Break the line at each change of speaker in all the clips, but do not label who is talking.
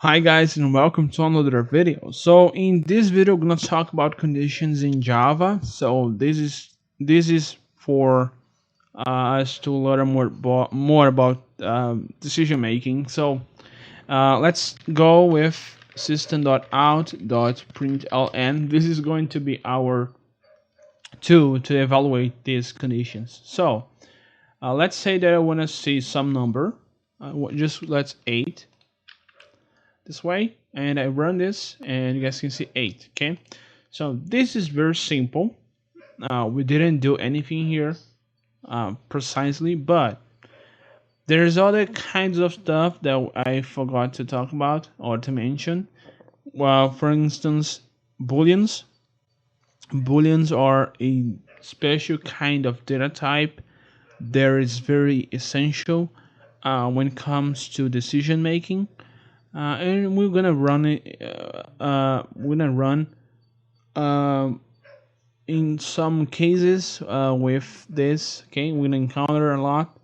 Hi guys and welcome to another video. So in this video we're gonna talk about conditions in Java. So this is for us to learn more about decision making. So let's go with system.out.println. This is going to be our tool to evaluate these conditions. So let's say that I want to see some number. Just let's 8 this way, and I run this and you guys can see 8. Okay, so this is very simple. We didn't do anything here precisely, but there's other kinds of stuff that I forgot to talk about or to mention. Well, for instance, booleans. Booleans are a special kind of data type that is very essential when it comes to decision making. And we're gonna run it. We're gonna run in some cases with this. Okay, we're gonna encounter a lot.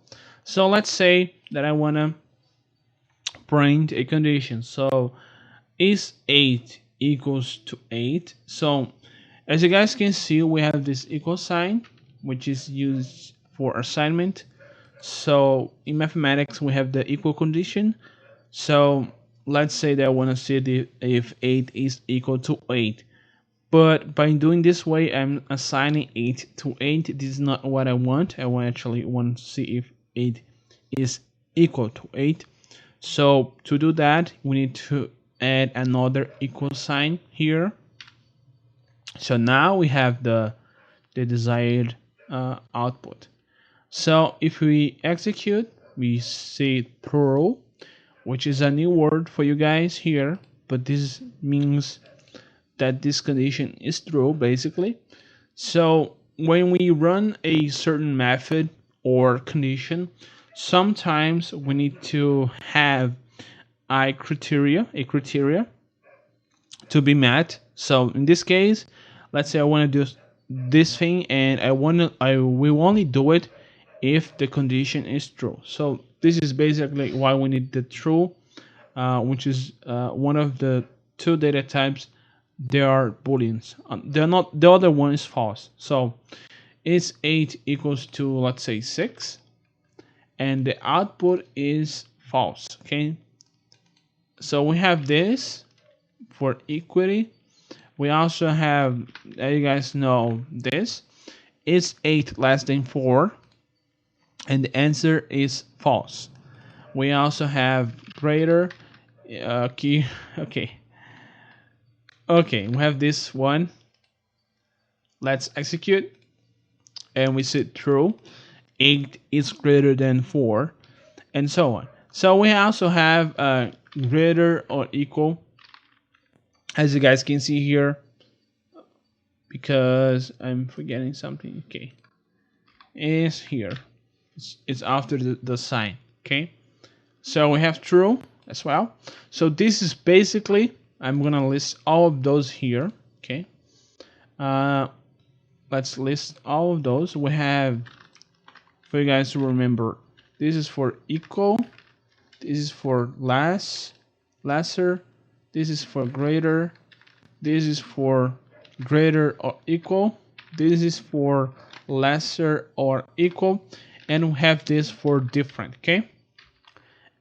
So let's say that I wanna print a condition. So is 8 equals to 8? So as you guys can see, we have this equal sign, which is used for assignment. So in mathematics, we have the equal condition. So let's say that I want to see if 8 is equal to 8. But by doing this way, I'm assigning 8 to 8. This is not what I want. I actually want to see if 8 is equal to 8. So to do that, we need to add another equal sign here. So now we have the desired output. So if we execute, we see true, which is a new word for you guys here, but this means that this condition is true basically. So when we run a certain method or condition, sometimes we need to have a criteria to be met. So in this case, let's say I want to do this thing and I will only do it if the condition is true. So this is basically why we need the true, which is one of the two data types. They are booleans. They're not. The other one is false. So is 8 equals to, let's say, 6, and the output is false. Okay. So we have this for equity. We also have, as you guys know, this is 8 less than 4. And the answer is false. We also have greater. Okay. We have this one. Let's execute, and we see true. 8 is greater than 4, and so on. So we also have greater or equal, as you guys can see here. Because I'm forgetting something. Okay, is here. It's after the sign. Okay, so we have true as well. So this is basically, I'm gonna list all of those here. Okay, let's list all of those. We have, for you guys to remember, this is for equal, this is for lesser, this is for greater, this is for greater or equal, this is for lesser or equal, and we have this for different. Okay,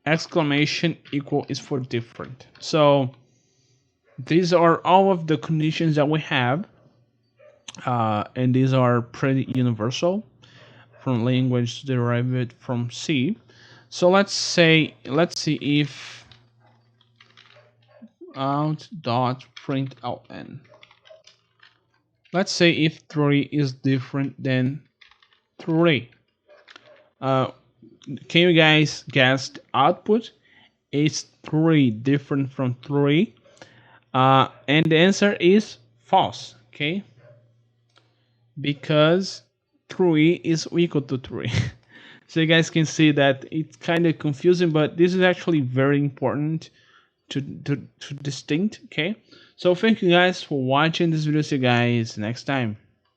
exclamation equal is for different. So these are all of the conditions that we have, and these are pretty universal from language derived from C. So let's see if out.println, let's say if 3 is different than 3. Can you guys guess the output? Is 3 different from 3? And the answer is false. Okay, because 3 is equal to 3. So you guys can see that it's kind of confusing, but this is actually very important to distinct. Okay, so thank you guys for watching this video. See you guys next time.